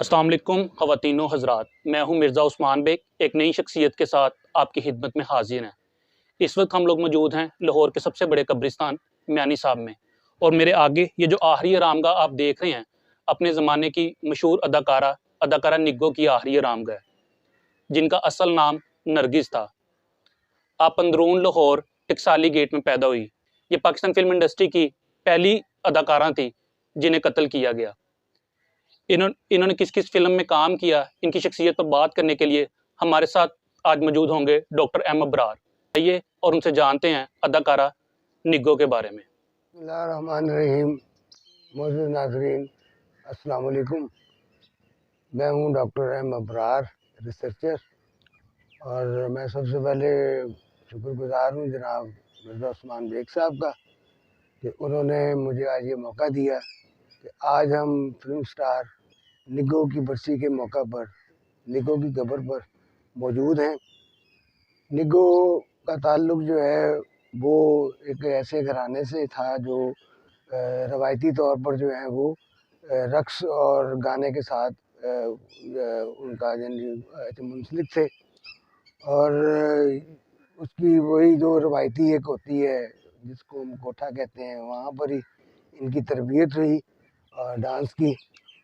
अस्सलाम वालेकुम ख़वातीन व हज़रात, मैं हूं मिर्ज़ा उस्मान बेग। एक नई शख्सियत के साथ आपकी खिदमत में हाजिर हैं। इस वक्त हम लोग मौजूद हैं लाहौर के सबसे बड़े कब्रिस्तान म्यानी साहब में, और मेरे आगे ये जो आखिरी आरामगाह आप देख रहे हैं, अपने ज़माने की मशहूर अदाकारा निग्गो की आखिरी आरामगाह है, जिनका असल नाम नरगिस था। आप अंदरून लाहौर टकसाली गेट में पैदा हुई। ये पाकिस्तान फिल्म इंडस्ट्री की पहली अदाकारा थी जिन्हें कत्ल किया गया। इन्होंने किस किस फिल्म में काम किया, इनकी शख्सियत पर बात करने के लिए हमारे साथ आज मौजूद होंगे डॉक्टर एम अबरार। आइए और उनसे जानते हैं अदाकारा निग्गो के बारे में। बिस्मिल्लाहिर्रहमानिर्रहीम। मौजूद नाज़रीन, अस्सलाम वालेकुम। मैं हूं डॉक्टर एम अबरार, रिसर्चर, और मैं सबसे पहले शुक्रगुजार हूं जनाब मिर्ज़ा उस्मान बेग साहब का कि उन्होंने मुझे आज ये मौका दिया कि आज हम फिल्म स्टार निग्गो की बरसी के मौका पर निग्गो की कब्र पर मौजूद हैं। निग्गो का ताल्लुक़ जो है वो एक ऐसे घराने से था जो रवायती तौर पर जो है वो रक़्स और गाने के साथ उनका मुंसलिक थे, और उसकी वही जो रवायती एक होती है जिसको हम कोठा कहते हैं, वहाँ पर ही इनकी तरबियत रही डांस की,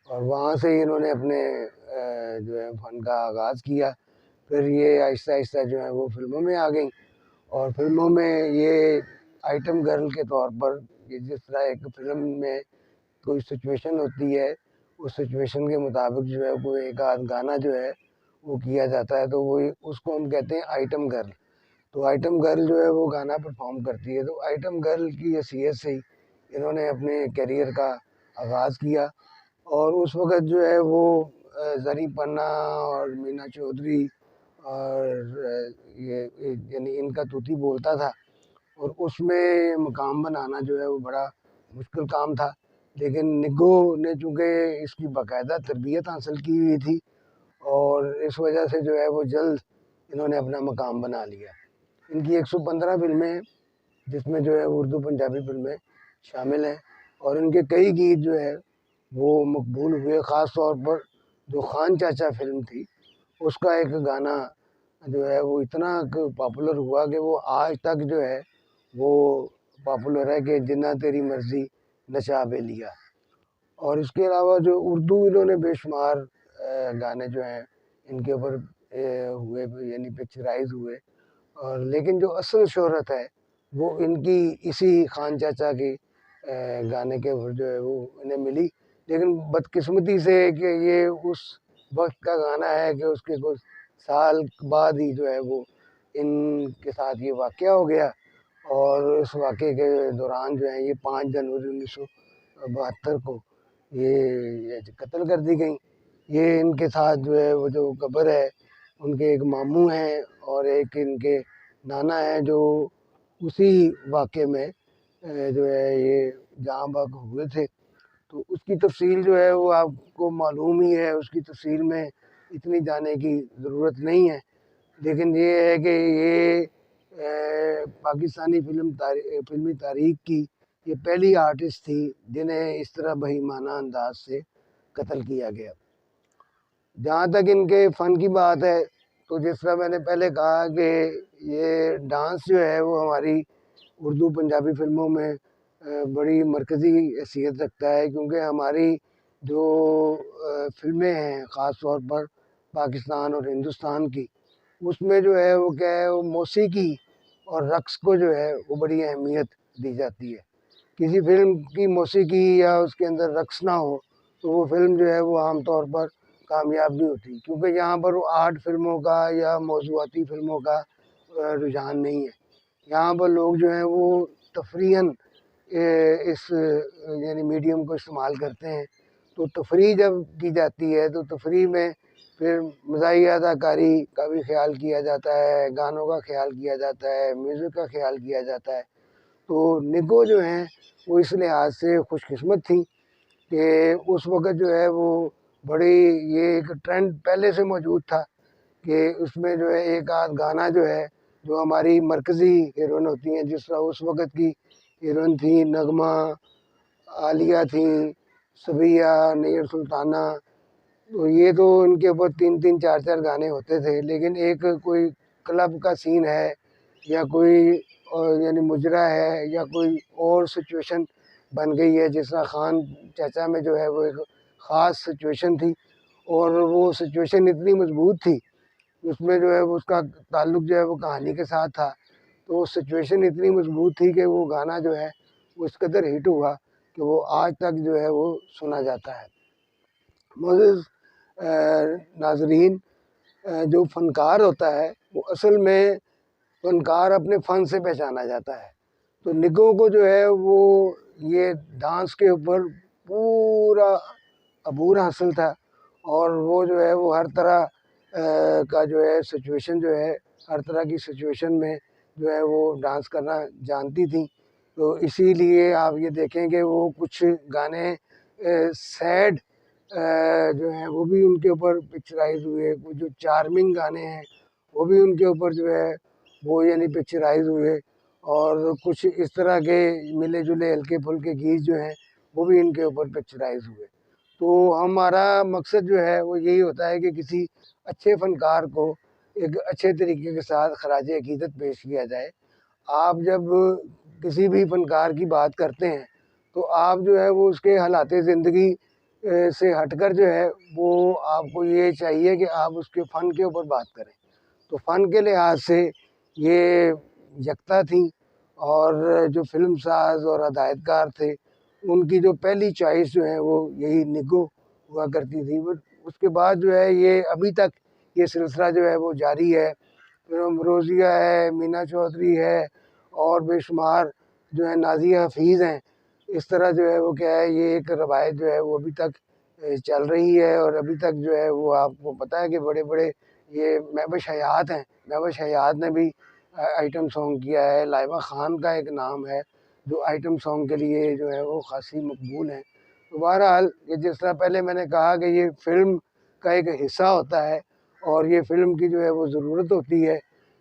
और वहाँ से ही इन्होंने अपने जो है फ़न का आगाज़ किया। फिर ये आहिस्ता आहिस्ता जो है वो फिल्मों में आ गई, और फिल्मों में ये आइटम गर्ल के तौर पर कि जिस तरह एक फिल्म में कोई सिचुएशन होती है, उस सिचुएशन के मुताबिक जो है कोई एक आध गाना जो है वो किया जाता है, तो वो उसको हम कहते हैं आइटम गर्ल। तो आइटम गर्ल जो है वो गाना परफॉर्म करती है, तो आइटम गर्ल की हैसियत से ही इन्होंने अपने करियर का आगाज़ किया। और उस वक़्त जो है वो ज़री पन्ना और मीना चौधरी और ये यानी इनका तूती बोलता था, और उसमें मकाम बनाना जो है वो बड़ा मुश्किल काम था। लेकिन निग्गो ने चूँकि इसकी बाकायदा तरबियत हासिल की हुई थी, और इस वजह से जो है वो जल्द इन्होंने अपना मकाम बना लिया। इनकी 115 फिल्में हैं, जिसमें जो है उर्दू पंजाबी फिल्में शामिल हैं, और इनके कई गीत जो है वो मकबूल हुए। ख़ास तौर पर जो खान चाचा फिल्म थी, उसका एक गाना जो है वो इतना पॉपुलर हुआ कि वो आज तक जो है वो पॉपुलर है कि जिन्ना तेरी मर्ज़ी नशा बेलिया। और इसके अलावा जो उर्दू इन्होंने बेशुमार गाने जो हैं इनके ऊपर हुए, यानी पिक्चराइज़ हुए, और लेकिन जो असल शोहरत है वो इनकी इसी खान चाचा की गाने के ऊपर जो है वो इन्हें मिली। लेकिन बदकिस्मती से कि ये उस वक्त का गाना है कि उसके कुछ साल बाद ही जो है वो इनके साथ ये वाक़या हो गया, और इस वाक़े के दौरान जो है ये 5 जनवरी 1972 को ये कत्ल कर दी गई। ये इनके साथ जो है वो जो कब्र है, उनके एक मामू हैं और एक इनके नाना हैं जो उसी वाक़े में जो है ये जहाँ बहक हुए थे। तो उसकी तफ़सील जो है वो आपको मालूम ही है, उसकी तफ़सील में इतनी जाने की ज़रूरत नहीं है। लेकिन ये है कि ये पाकिस्तानी फ़िल्मी तारीख़ की ये पहली आर्टिस्ट थी जिन्हें इस तरह बहीमाना अंदाज से कत्ल किया गया। जहाँ तक इनके फ़न की बात है, तो जिस तरह मैंने पहले कहा कि ये डांस जो है वो हमारी उर्दू पंजाबी फ़िल्मों में बड़ी मरकज़ी हैसियत रखता है, क्योंकि हमारी जो फ़िल्में हैं ख़ास तौर पर पाकिस्तान और हिंदुस्तान की, उसमें जो है वो क्या है, वो मौसीकी और रक़्स को जो है वो बड़ी अहमियत दी जाती है। किसी फ़िल्म की मौसीकी या उसके अंदर रक़्स ना हो तो वो फ़िल्म जो है वो आम तौर पर कामयाब नहीं होती, क्योंकि यहाँ पर वो आर्ट फ़िल्मों का या मौज़ूआती फ़िल्मों का रुझान नहीं है। यहाँ पर लोग जो हैं वो तफ़रीहन इस यानी मीडियम को इस्तेमाल करते हैं। तो तफरीह जब की जाती है तो तफरीह में फिर मज़ाहिया अदाकारी का भी ख्याल किया जाता है, गानों का ख्याल किया जाता है, म्यूज़िक का ख्याल किया जाता है। तो निग्गो जो हैं वो इस लिहाज से खुशकिस्मत थी कि उस वक़्त जो है वो बड़ी ये एक ट्रेंड पहले से मौजूद था कि उसमें जो है एक आध गाना जो है जो हमारी मरकज़ी हीरोइन होती हैं, जिस तरह उस वक़्त की हीरोइन थी नगमा, आलिया थी, सबिया, नैयर सुल्ताना, تو یہ تو ان کے اوپر 3 4 4 گانے ہوتے تھے، لیکن ایک کوئی کلب کا سین ہے یا کوئی یعنی مجرا ہے یا کوئی اور سچویشن بن گئی ہے، جس طرح خان چچا میں جو ہے وہ ایک خاص سچویشن تھی، اور وہ سچویشن اتنی مضبوط تھی، اس میں جو ہے اس کا تعلق جو ہے وہ کہانی کے ساتھ تھا، تو وہ سچویشن اتنی مضبوط تھی کہ وہ گانا جو ہے وہ اس قدر ہٹ ہوا کہ وہ آج تک جو ہے وہ سنا جاتا ہے۔ معزز ناظرین، جو فنکار ہوتا ہے وہ اصل میں فنکار اپنے فن سے پہچانا جاتا ہے۔ تو نگوں کو جو ہے وہ یہ ڈانس کے اوپر پورا عبور حاصل تھا، اور وہ جو ہے وہ ہر طرح کا جو ہے سچویشن جو ہے، ہر طرح کی سچویشن میں جو ہے وہ ڈانس کرنا جانتی تھیں۔ تو اسی لیے آپ یہ دیکھیں کہ وہ کچھ گانے سیڈ جو ہیں وہ بھی ان کے اوپر پکچرائز ہوئے، کچھ جو چارمنگ گانے ہیں وہ بھی ان کے اوپر جو ہے وہ یعنی پکچرائز ہوئے، اور کچھ اس طرح کے ملے جلے ہلکے پھلکے گیت جو ہیں وہ بھی ان کے اوپر پکچرائز ہوئے۔ تو ہمارا مقصد جو ہے وہ یہی ہوتا ہے کہ کسی اچھے فنکار کو ایک اچھے طریقے کے ساتھ خراج عقیدت پیش کیا جائے۔ آپ جب کسی بھی فنکار کی بات کرتے ہیں تو آپ جو ہے وہ اس کے حالات زندگی سے ہٹ کر جو ہے وہ آپ کو یہ چاہیے کہ آپ اس کے فن کے اوپر بات کریں۔ تو فن کے لحاظ سے یہ یکتا تھیں، اور جو فلم ساز اور ہدایت کار تھے ان کی جو پہلی چوائس جو ہے وہ یہی نگو ہوا کرتی تھی۔ اس کے بعد جو ہے یہ ابھی تک یہ سلسلہ جو ہے وہ جاری ہے۔ روزیہ ہے، مینا چودھری ہے، اور بے شمار جو ہے نازیہ حفیظ ہیں۔ اس طرح جو ہے وہ کیا ہے، یہ ایک روایت جو ہے وہ ابھی تک چل رہی ہے، اور ابھی تک جو ہے وہ آپ کو پتہ ہے کہ بڑے بڑے یہ مہوش حیات ہیں، مہوش حیات نے بھی آئٹم سانگ کیا ہے، لائبہ خان کا ایک نام ہے جو آئٹم سانگ کے لیے جو ہے وہ خاصی مقبول ہیں۔ تو بہرحال یہ جس طرح پہلے میں نے کہا کہ یہ فلم کا ایک حصہ ہوتا ہے اور یہ فلم کی جو ہے وہ ضرورت ہوتی ہے،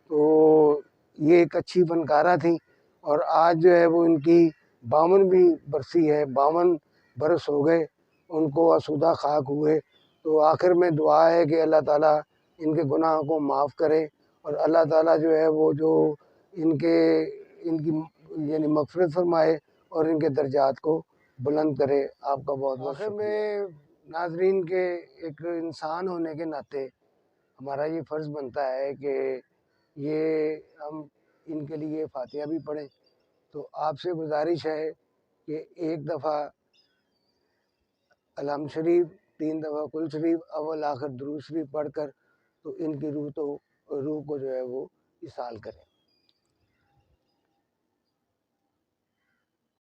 تو یہ ایک اچھی فنکارہ تھیں، اور آج جو ہے وہ ان کی 52ویں برسی ہے، 52 برس ہو گئے ان کو آسودہ خاک ہوئے۔ تو آخر میں دعا ہے کہ اللہ تعالیٰ ان کے گناہوں کو معاف کرے، اور اللہ تعالیٰ جو ہے وہ جو ان کی یعنی مغفرت فرمائے اور ان کے درجات کو بلند کرے۔ آپ کا بہت بہت شکریہ۔ آخر میں ناظرین کے ایک انسان ہونے کے ناطے ہمارا یہ فرض بنتا ہے کہ یہ ہم ان کے لیے فاتحہ بھی پڑھیں۔ تو آپ سے گزارش ہے کہ ایک دفعہ الحمد شریف، 3 دفعہ کل شریف، اول آخر درود شریف پڑھ کر تو ان کی روح کو جو ہے وہ اصال کریں۔